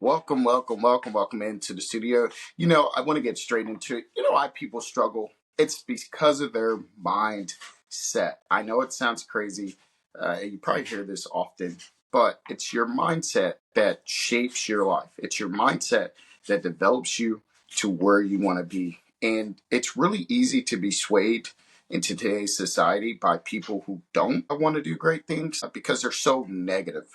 Welcome into the studio. I want to get straight into it. You know why people struggle? It's because of their mindset. I know it sounds crazy. You probably hear this often, but it's your mindset that shapes your life. It's your mindset that develops you to where you want to be. And it's really easy to be swayed in today's society by people who don't want to do great things because they're so negative.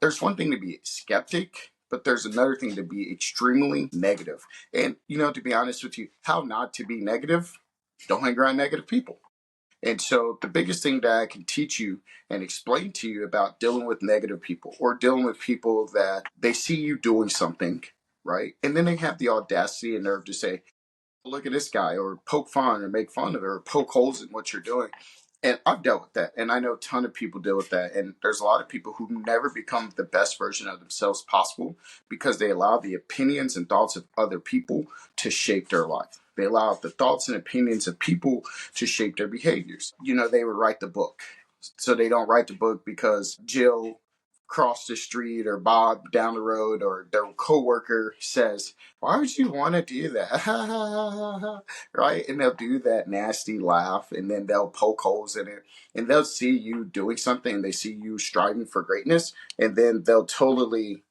There's one thing to be a skeptic, but there's another thing to be extremely negative. And, to be honest with you, how not to be negative? Don't hang around negative people. And so the biggest thing that I can teach you and explain to you about dealing with negative people or dealing with people that they see you doing something, right? And then they have the audacity and nerve to say, look at this guy, or poke fun or make fun of it or poke holes in what you're doing. And I've dealt with that. And I know a ton of people deal with that. And there's a lot of people who never become the best version of themselves possible because they allow the opinions and thoughts of other people to shape their life. They allow the thoughts and opinions of people to shape their behaviors. They would write the book. So they don't write the book because Jill cross the street or Bob down the road or their coworker says, why would you want to do that? Right? And they'll do that nasty laugh and then they'll poke holes in it and they'll see you doing something and they see you striving for greatness and then they'll totally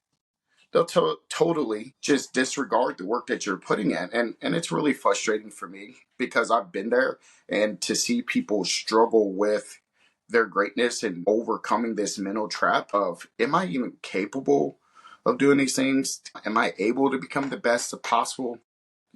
just disregard the work that you're putting in. And it's really frustrating for me because I've been there, and to see people struggle with their greatness and overcoming this mental trap of, am I even capable of doing these things? Am I able to become the best possible?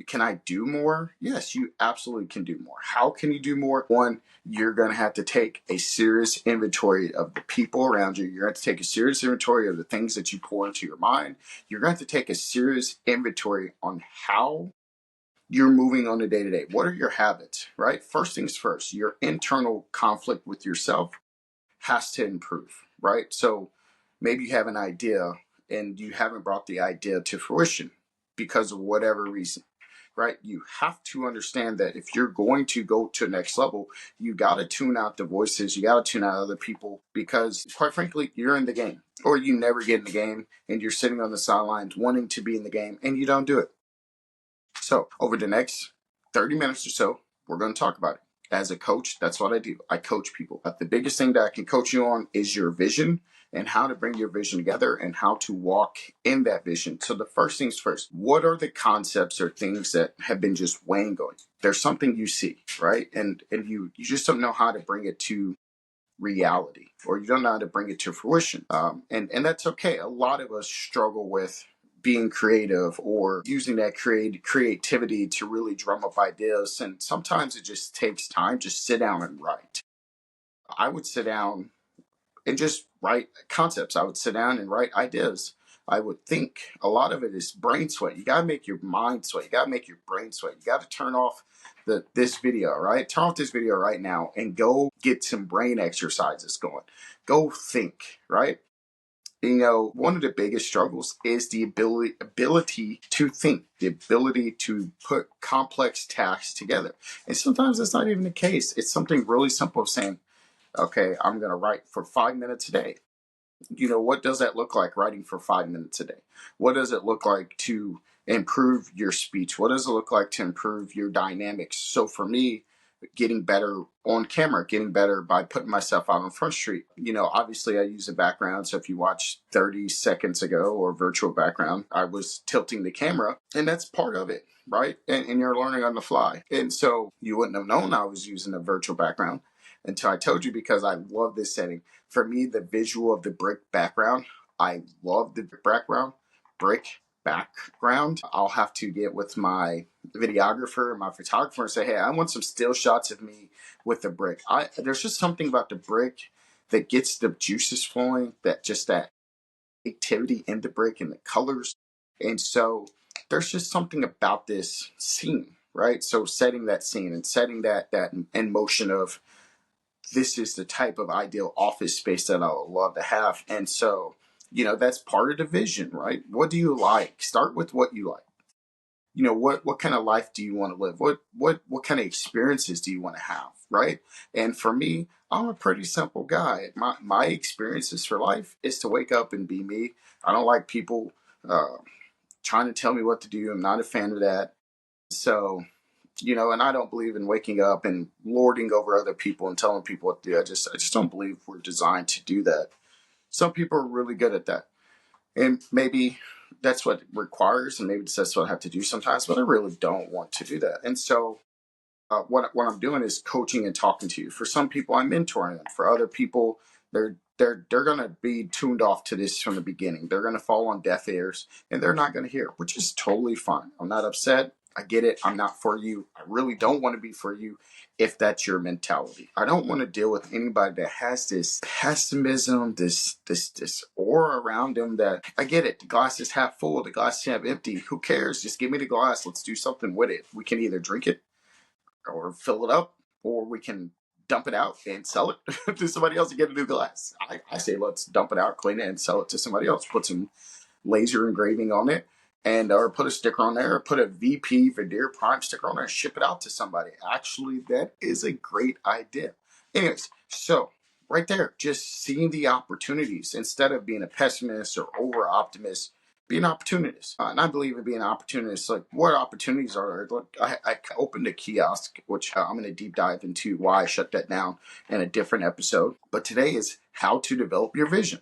Can I do more? Yes, you absolutely can do more. How can you do more? One, you're going to have to take a serious inventory of the people around you. You're going to have to take a serious inventory of the things that you pour into your mind. You're going to have to take a serious inventory on how you're moving on a day to day. What are your habits, right? First things first, your internal conflict with yourself has to improve, right? So maybe you have an idea and you haven't brought the idea to fruition because of whatever reason, right? You have to understand that if you're going to go to the next level, you got to tune out the voices, you got to tune out other people, because quite frankly, you're in the game, or you never get in the game and you're sitting on the sidelines wanting to be in the game and you don't do it. So over the next 30 minutes or so, we're going to talk about it. As a coach, that's what I do. I coach people. But the biggest thing that I can coach you on is your vision and how to bring your vision together and how to walk in that vision. So the first things first, what are the concepts or things that have been just weighing going? There's something you see, right? And you just don't know how to bring it to reality, or you don't know how to bring it to fruition. And that's okay. A lot of us struggle with being creative or using that creativity to really drum up ideas. And sometimes it just takes time. Just sit down and write. I would sit down and just write concepts. I would sit down and write ideas. I would think. A lot of it is brain sweat. You got to make your mind sweat. You got to make your brain sweat. You got to turn off this video, right? Turn off this video right now and go get some brain exercises going. Go think, right? One of the biggest struggles is the ability to think, the ability to put complex tasks together. And sometimes that's not even the case. It's something really simple, saying, okay, I'm going to write for 5 minutes a day. What does that look like, writing for 5 minutes a day? What does it look like to improve your speech? What does it look like to improve your dynamics? So for me, getting better on camera, getting better by putting myself out on Front Street. Obviously I use a background. So if you watch 30 seconds ago, or virtual background, I was tilting the camera, and that's part of it, right? And you're learning on the fly. And so you wouldn't have known I was using a virtual background until I told you, because I love this setting. For me, the visual of the brick background, I love the brick background. I'll have to get with my videographer and my photographer and say, hey, I want some still shots of me with the brick. There's just something about the brick that gets the juices flowing, that activity in the brick and the colors. And so there's just something about this scene, right? So setting that scene and setting that in motion of, this is the type of ideal office space that I would love to have. And so, that's part of the vision, right? What do you like? Start with what you like. What kind of life do you want to live? What kind of experiences do you want to have, right? And for me, I'm a pretty simple guy. My experiences for life is to wake up and be me. I don't like people uh, trying to tell me what to do. I'm not a fan of that. So, and I don't believe in waking up and lording over other people and telling people what to do. I just don't believe we're designed to do that. Some people are really good at that. And maybe that's what it requires, and maybe that's what I have to do sometimes, but I really don't want to do that. And so what I'm doing is coaching and talking to you. For some people, I'm mentoring them. For other people, they're gonna be tuned off to this from the beginning. They're gonna fall on deaf ears, and they're not gonna hear, which is totally fine. I'm not upset. I get it. I'm not for you. I really don't want to be for you if that's your mentality. I don't want to deal with anybody that has this pessimism, this aura around them. That I get it. The glass is half full. The glass is half empty. Who cares? Just give me the glass. Let's do something with it. We can either drink it or fill it up, or we can dump it out and sell it to somebody else and get a new glass. I say let's dump it out, clean it, and sell it to somebody else. Put some laser engraving on it, and or put a sticker on there, or put a VP Veneer Prime sticker on there, and ship it out to somebody. Actually, that is a great idea. Anyways, so right there, just seeing the opportunities instead of being a pessimist or over optimist. Be an opportunist. And I believe in being an opportunist. Like, what opportunities are there? Look, I opened a kiosk, which I'm going to deep dive into why I shut that down in a different episode. But today is how to develop your vision.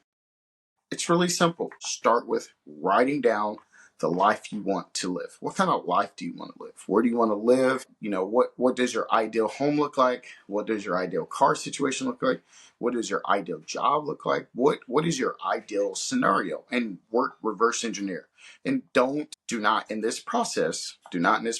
It's really simple. Start with writing down the life you want to live. What kind of life do you want to live? Where do you want to live? What does your ideal home look like? What does your ideal car situation look like? What does your ideal job look like? What is your ideal scenario? And work reverse engineer. And do not in this process, I don't know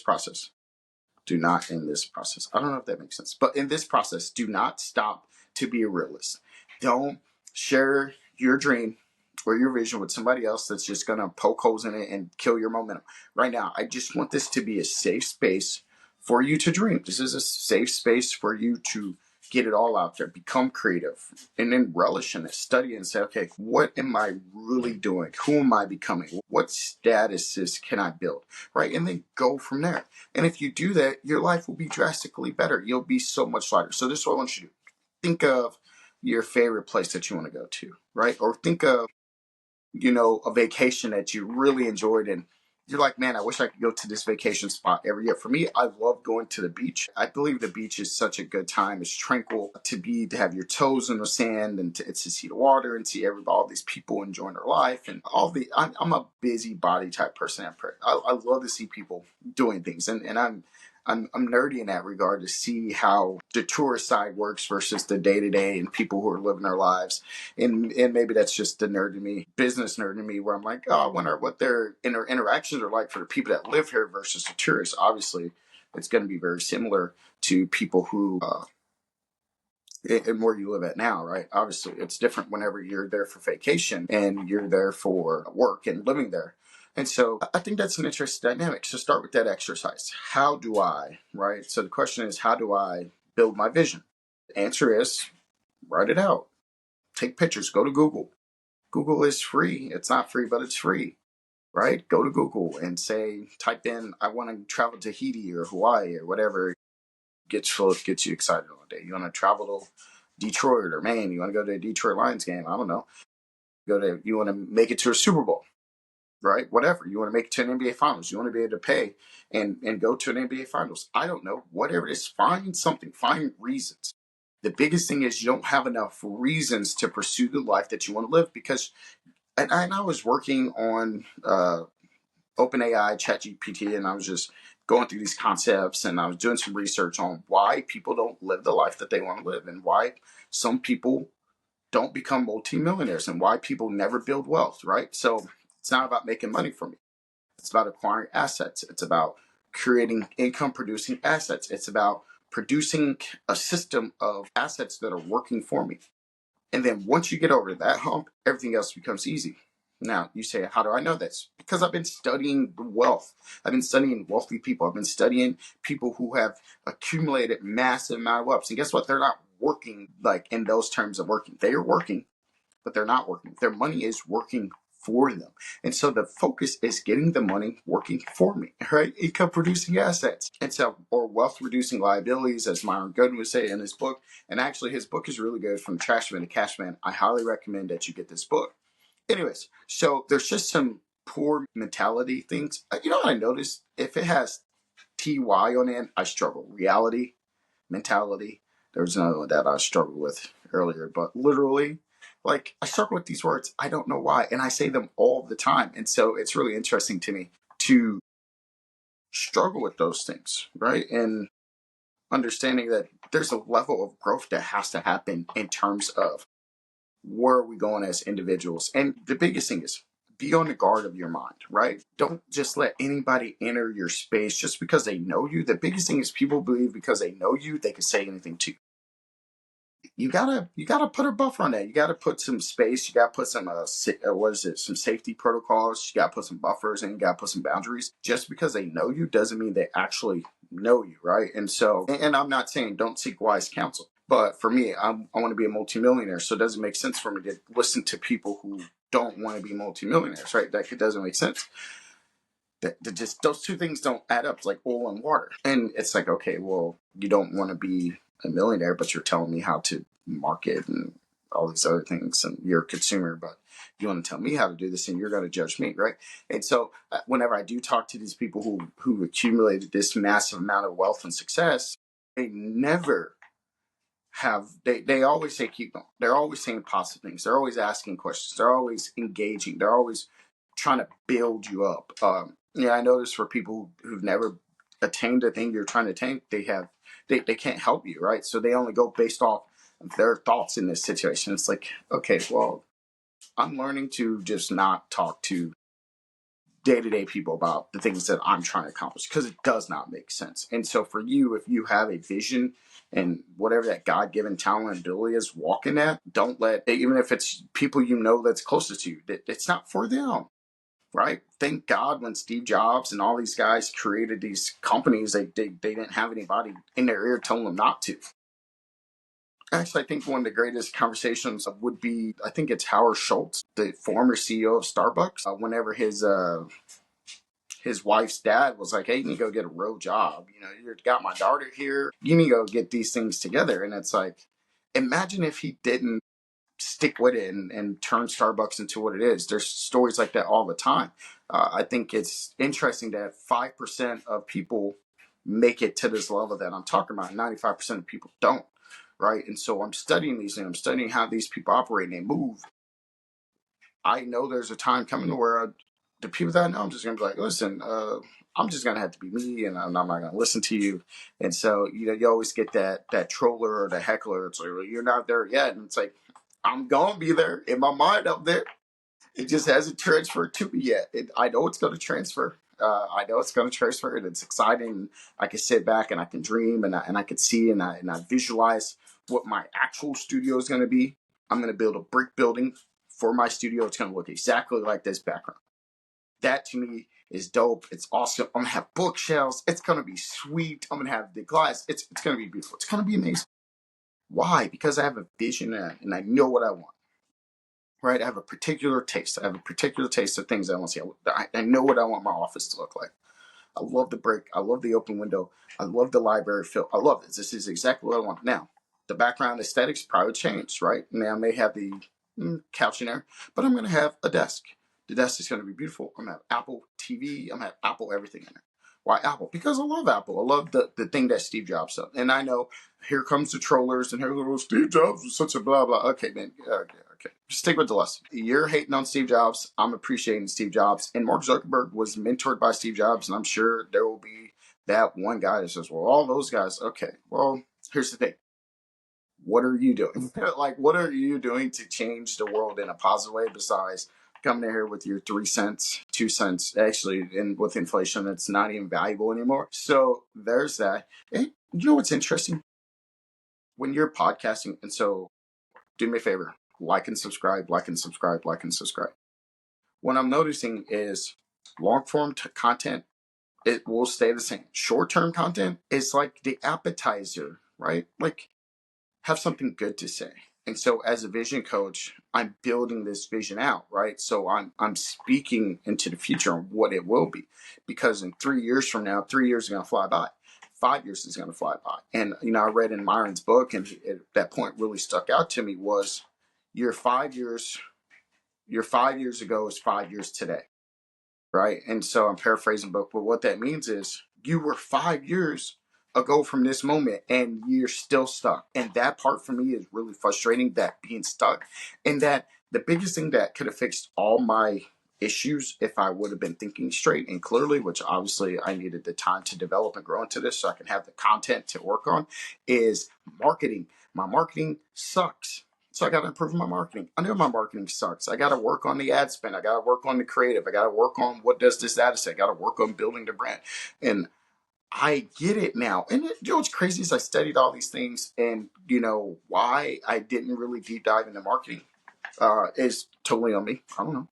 if that makes sense, but in this process, do not stop to be a realist. Don't share your dream or your vision with somebody else that's just going to poke holes in it and kill your momentum. Right now, I just want this to be a safe space for you to dream. This is a safe space for you to get it all out there, become creative, and then relish in it, study and say, okay, what am I really doing? Who am I becoming? What statuses can I build? Right? And then go from there. And if you do that, your life will be drastically better. You'll be so much lighter. So this is what I want you to do. Think of your favorite place that you want to go to, right? Or think of a vacation that you really enjoyed, and you're like, man, I wish I could go to this vacation spot every year. For me, I love going to the beach. I believe the beach is such a good time. It's tranquil to have your toes in the sand and to see the water and see all these people enjoying their life and I'm a busy body type person. I love to see people doing things, and I'm nerdy in that regard to see how the tourist side works versus the day to day and people who are living their lives. And maybe that's just the nerd in me, business nerd in me, where I'm like, oh, I wonder what their interactions are like for the people that live here versus the tourists. Obviously, it's going to be very similar to people who and where you live at now, right? Obviously, it's different whenever you're there for vacation and you're there for work and living there. And so I think that's an interesting dynamic. So start with that exercise. How do I, right? So the question is, how do I build my vision? The answer is write it out. Take pictures. Go to Google. Google is free. It's not free, but it's free, right? Go to Google and type in, I want to travel to Tahiti or Hawaii or whatever gets you excited all day. You want to travel to Detroit or Maine. You want to go to a Detroit Lions game. I don't know. You want to make it to a Super Bowl, right? Whatever. You want to make it to an NBA Finals. You want to be able to pay and go to an NBA Finals. I don't know. Whatever it is, find something. Find reasons. The biggest thing is you don't have enough reasons to pursue the life that you want to live because, and I was working on OpenAI, ChatGPT, and I was just going through these concepts and I was doing some research on why people don't live the life that they want to live and why some people don't become multimillionaires and why people never build wealth, right? So it's not about making money for me. It's about acquiring assets. It's about creating income producing assets. It's about producing a system of assets that are working for me. And then once you get over that hump, everything else becomes easy. Now, you say, how do I know this? Because I've been studying wealth. I've been studying wealthy people. I've been studying people who have accumulated massive amount of wealth. And guess what? They're not working like in those terms of working. They are working, but they're not working. Their money is working for them. And so the focus is getting the money working for me, right? Income producing assets. And so, or wealth reducing liabilities, as Myron Gooden would say in his book. And actually his book is really good, From Trashman to Cashman. I highly recommend that you get this book. Anyways, so there's just some poor mentality things. You know what I noticed? If it has TY on it, I struggle. Reality, mentality. There's another one that I struggled with earlier, but literally, like, I struggle with these words. I don't know why. And I say them all the time. And so it's really interesting to me to struggle with those things, right? And understanding that there's a level of growth that has to happen in terms of where are we going as individuals. And the biggest thing is be on the guard of your mind, right? Don't just let anybody enter your space just because they know you. The biggest thing is people believe because they know you, they can say anything to you. You gotta put a buffer on that. You gotta put some space. You gotta put some what is it? Some safety protocols. You gotta put some buffers, and you gotta put some boundaries. Just because they know you doesn't mean they actually know you, right? And so, and I'm not saying don't seek wise counsel, but for me, I want to be a multimillionaire, so it doesn't make sense for me to listen to people who don't want to be multimillionaires, right? That doesn't make sense. That just those two things don't add up. It's like oil and water, and it's like, okay, well, you don't want to be a millionaire, but you're telling me how to market and all these other things, and you're a consumer, but you want to tell me how to do this, and you're going to judge me, right? And so, whenever I do talk to these people who accumulated this massive amount of wealth and success, they never they always say keep going. They're always saying positive things. They're always asking questions. They're always engaging. They're always trying to build you up. Yeah, I notice for people who've never attained the thing you're trying to attain, they can't help you, right? So they only go based off their thoughts in this situation. It's like, okay, well, I'm learning to just not talk to day-to-day people about the things that I'm trying to accomplish because it does not make sense. And so for you, if you have a vision and whatever that God-given talent and ability is, walk in that. Don't let, even if it's people you know that's closest to you, it's not for them, right? Thank God when Steve Jobs and all these guys created these companies, they didn't have anybody in their ear telling them not to. Actually, I think one of the greatest conversations would be, I think it's Howard Schultz, the former CEO of Starbucks. Whenever his wife's dad was like, hey, you need to go get a real job. You know, you got my daughter here. You need to go get these things together. And it's like, imagine if he didn't stick with it and turn Starbucks into what it is. There's stories like that all the time. I think it's interesting that 5% of people make it to this level that I'm talking about. 95% of people don't, right? And so I'm studying these and I'm studying how these people operate and they move. I know there's a time coming where the people that I know, I'm just going to be like, listen, I'm just going to have to be me and I'm not going to listen to you. And so, you know, you always get that troller or the heckler. It's like, well, you're not there yet. And it's like, I'm going to be there in my mind up there. It just hasn't transferred to me yet. I know it's going to transfer. I know it's going to transfer and it's exciting. I can sit back and I can dream and I can see and I visualize what my actual studio is going to be. I'm going to build a brick building for my studio. It's going to look exactly like this background. That to me is dope. It's awesome. I'm going to have bookshelves. It's going to be sweet. I'm going to have the glass. It's going to be beautiful. It's going to be amazing. Why? Because I have a vision and I know what I want. Right? I have a particular taste. I have a particular taste of things I want to see. I know what I want my office to look like. I love the brick. I love the open window. I love the library feel. I love it. This is exactly what I want. Now, the background aesthetics probably changed, right? Now I may have the couch in there, but I'm going to have a desk. The desk is going to be beautiful. I'm going to have Apple TV. I'm going to have Apple everything in there. Why Apple? Because I love Apple. I love the thing that Steve Jobs did. And I know here comes the trollers and here goes Steve Jobs was such a blah, blah. Okay, man. Okay. Stick with the lesson. You're hating on Steve Jobs. I'm appreciating Steve Jobs. And Mark Zuckerberg was mentored by Steve Jobs. And I'm sure there will be that one guy that says, well, all those guys. Okay, well, here's the thing. What are you doing? Like, what are you doing to change the world in a positive way besides coming in here with your 3 cents, 2 cents? Actually, and with inflation, it's not even valuable anymore. So there's that. And you know what's interesting? When you're podcasting, and so do me a favor, like and subscribe, like and subscribe, like and subscribe. What I'm noticing is long form content, it will stay the same. Short term content is like the appetizer, right? Like, have something good to say. And so as a vision coach, I'm building this vision out, right? So I'm speaking into the future on what it will be. Because in 3 years from now, 3 years is gonna fly by. 5 years is gonna fly by. And you know, I read in Myron's book, and that point really stuck out to me was your 5 years ago is 5 years today. right? And so I'm paraphrasing, but what that means is you were 5 years ago from this moment and you're still stuck. And that part for me is really frustrating, that being stuck. And that the biggest thing that could have fixed all my issues if I would have been thinking straight and clearly, which obviously I needed the time to develop and grow into this so I can have the content to work on, is marketing. My marketing sucks. So I got to improve my marketing. I know my marketing sucks. I got to work on the ad spend. I got to work on the creative. I got to work on what does this data say. I got to work on building the brand. And I get it now. And you know what's crazy is I studied all these things, and you know why I didn't really deep dive into marketing is totally on me. I don't know.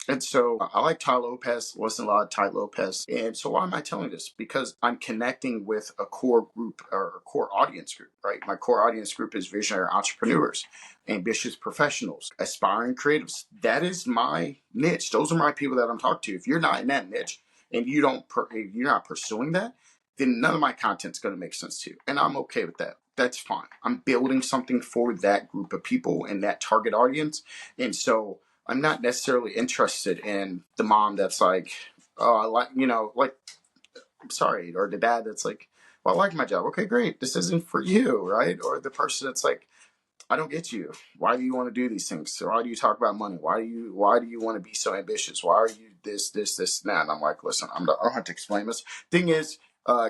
And so I like Ty Lopez, listen a lot of Ty Lopez. And so why am I telling this? Because I'm connecting with a core group or a core audience group, right? My core audience group is visionary entrepreneurs, ambitious professionals, aspiring creatives. That is my niche. Those are my people that I'm talking to. If you're not in that niche and if you're not pursuing that, then none of my content's going to make sense to you. And I'm okay with that. That's fine. I'm building something for that group of people and that target audience. And so I'm not necessarily interested in the mom that's like, oh, I like, you know, like, I'm sorry, or the dad that's like, well, I like my job. Okay, great. This isn't for you, right? Or the person that's like, I don't get you. Why do you want to do these things? So why do you talk about money? Why do you want to be so ambitious? Why are you this, and that? And I'm like, listen, I don't have to explain this. Thing is,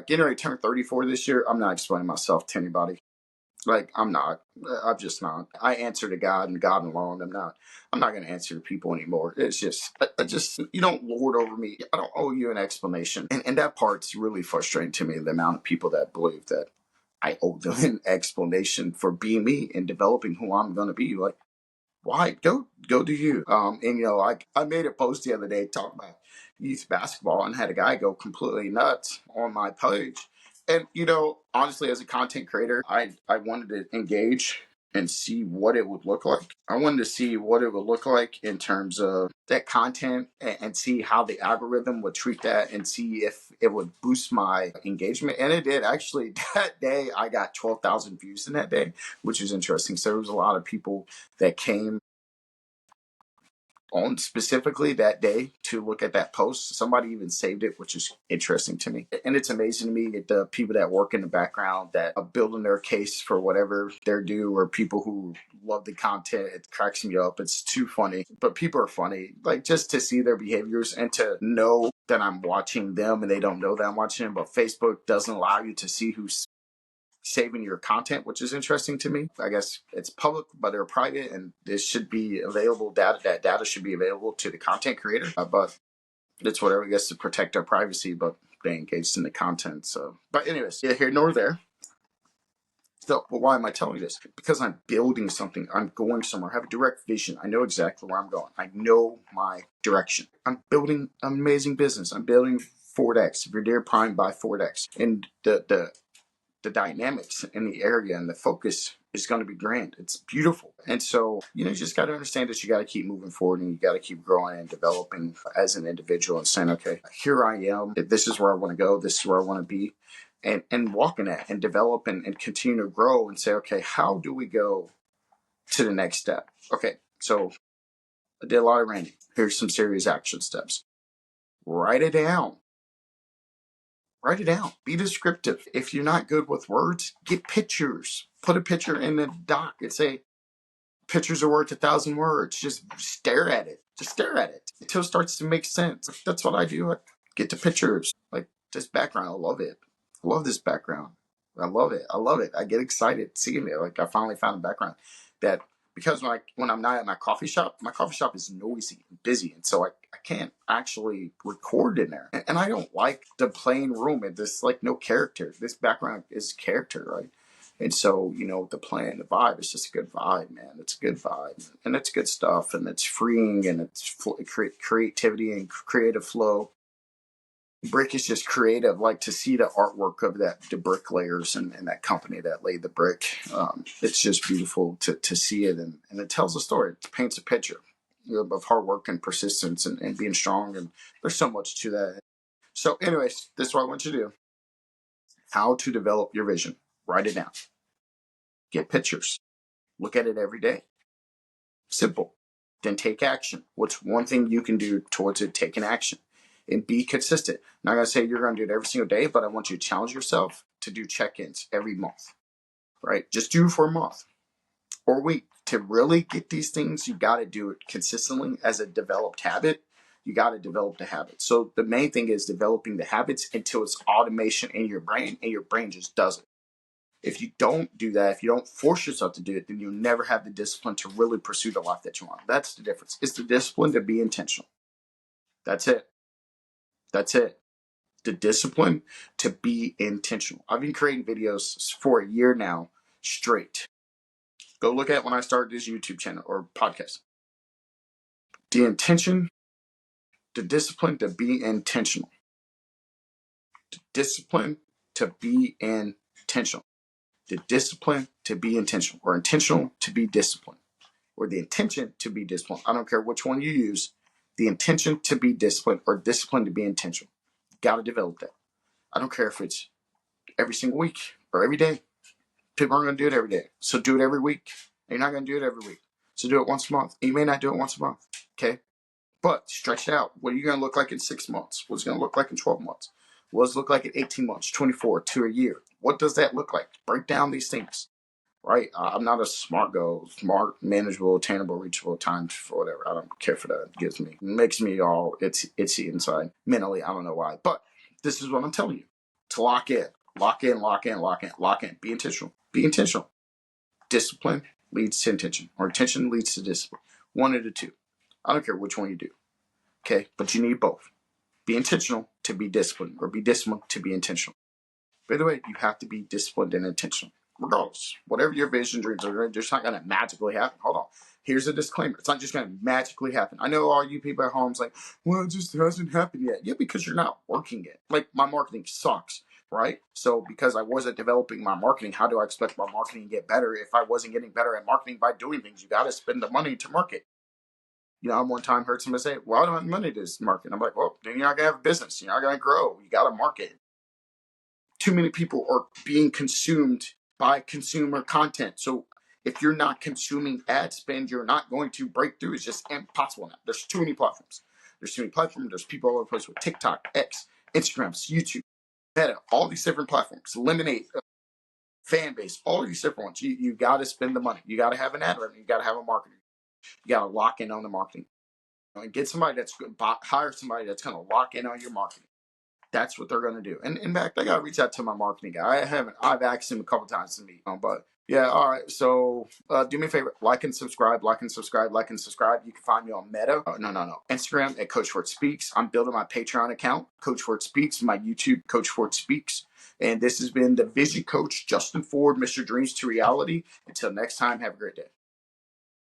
getting ready to turn 34 this year, I'm not explaining myself to anybody. Like, I'm not. I'm just not. I answer to God and God alone. I'm not going to answer to people anymore. It's just, I just, you don't lord over me. I don't owe you an explanation. And that part's really frustrating to me, the amount of people that believe that I owe them an explanation for being me and developing who I'm going to be. Like, why? Go do you. And you know, like I made a post the other day talking about youth basketball and had a guy go completely nuts on my page. And you know, honestly, as a content creator, I wanted to engage and see what it would look like. I wanted to see what it would look like in terms of that content and see how the algorithm would treat that and see if it would boost my engagement. And it did. Actually, that day I got 12,000 views in that day, which is interesting. So there was a lot of people that came on specifically that day to look at that post. Somebody even saved it, which is interesting to me. And it's amazing to me that the people that work in the background that are building their case for whatever they're due, or people who love the content. It cracks me up. It's too funny. But people are funny. Like, just to see their behaviors and to know that I'm watching them and they don't know that I'm watching them. But Facebook doesn't allow you to see who's saving your content, which is interesting to me. I guess it's public, but they're private, and this should be available. That data should be available to the content creator. But it's whatever, I guess, to protect our privacy. But they engaged in the content. So, but anyways, yeah, here nor there. So, well, why am I telling you this? Because I'm building something. I'm going somewhere. I have a direct vision. I know exactly where I'm going. I know my direction. I'm building an amazing business. I'm building Ford X. If you're dear Prime, buy Ford X. And the dynamics in the area and the focus is going to be grand. It's beautiful. And so, you know, you just got to understand that you got to keep moving forward and you got to keep growing and developing as an individual and saying, okay, here I am. This is where I want to go. This is where I want to be. And walking that and develop and continue to grow and say, okay, how do we go to the next step? Okay, so I did a lot of ranting. Here's some serious action steps. Write it down. Write it down. Be descriptive. If you're not good with words, get pictures. Put a picture in the doc and say, pictures are worth 1,000 words. Just stare at it. Just stare at it until it starts to make sense. That's what I do. I get to pictures. Like this background, I love it. I love this background. I love it. I love it. I get excited seeing it. Like I finally found a background that, because when I'm not at my coffee shop is noisy and busy, and so I can't actually record in there. And I don't like the plain room and this like no character. This background is character, right? And so, you know, the plan, the vibe is just a good vibe, man. It's a good vibe, and it's good stuff, and it's freeing, and it's creativity and creative flow. Brick is just creative. Like to see the artwork of the bricklayers and that company that laid the brick. It's just beautiful to see it, and it tells a story. It paints a picture, you know, of hard work and persistence and being strong. And there's so much to that. So, anyways, this is what I want you to do: how to develop your vision. Write it down. Get pictures. Look at it every day. Simple. Then take action. What's one thing you can do towards it? Taking action. and be consistent. I'm not going to say you're going to do it every single day, but I want you to challenge yourself to do check-ins every month, right? Just do it for a month or a week. To really get these things, you got to do it consistently as a developed habit. You got to develop the habit. So the main thing is developing the habits until it's automation in your brain, and your brain just does it. If you don't do that, if you don't force yourself to do it, then you'll never have the discipline to really pursue the life that you want. That's the difference. It's the discipline to be intentional. That's it. That's it. The discipline to be intentional. I've been creating videos for a year now straight. Go look at when I started this YouTube channel or podcast. The intention, the discipline to be intentional. The discipline to be intentional. The discipline to be intentional, or intentional to be disciplined, or the intention to be disciplined. I don't care which one you use. The intention to be disciplined or discipline to be intentional. You got to develop that. I don't care if it's every single week or every day. People aren't going to do it every day. So do it every week. And you're not going to do it every week. So do it once a month. And you may not do it once a month. Okay? But stretch it out. What are you going to look like in 6 months? What's it going to look like in 12 months? What does it look like in 18 months, 24, to a year? What does that look like? Break down these things. Right? I'm not a smart goal. Smart, manageable, attainable, reachable, timed for whatever. I don't care for that. It makes me all itchy inside. Mentally, I don't know why. But this is what I'm telling you. To lock in. Lock in, lock in, lock in, lock in. Be intentional. Be intentional. Discipline leads to intention, or intention leads to discipline. One of the two. I don't care which one you do. Okay? But you need both. Be intentional to be disciplined, or be disciplined to be intentional. By the way, you have to be disciplined and intentional. Regardless, whatever your vision, dreams are, they're just not going to magically happen. Hold on. Here's a disclaimer. It's not just going to magically happen. I know all you people at home's like, well, it just hasn't happened yet. Yeah, because you're not working it. Like, my marketing sucks, right? So because I wasn't developing my marketing, how do I expect my marketing to get better if I wasn't getting better at marketing by doing things? You got to spend the money to market. You know, I one time heard somebody say, well, I don't have money to market. I'm like, well, then you're not going to have a business. You're not going to grow. You got to market. Too many people are being consumed by consumer content. So if you're not consuming ad spend, you're not going to break through. It's just impossible now. There's too many platforms. There's people all over the place with TikTok, X, Instagram, YouTube, Meta, all these different platforms. Lemonade, fan base, all these different ones. You got to spend the money. You got to have an ad revenue. You got to have a marketing. You got to lock in on the marketing. And get somebody that's good. Hire somebody that's going to lock in on your marketing. That's what they're going to do. And in fact, I got to reach out to my marketing guy. I've asked him a couple times to meet, but yeah, all right. So do me a favor, like and subscribe, like and subscribe, like and subscribe. You can find me on Meta. No. Instagram at Coach Ford Speaks. I'm building my Patreon account, Coach Ford Speaks, my YouTube, Coach Ford Speaks. And this has been the Vision Coach, Justin Ford, Mr. Dreams to Reality. Until next time, have a great day.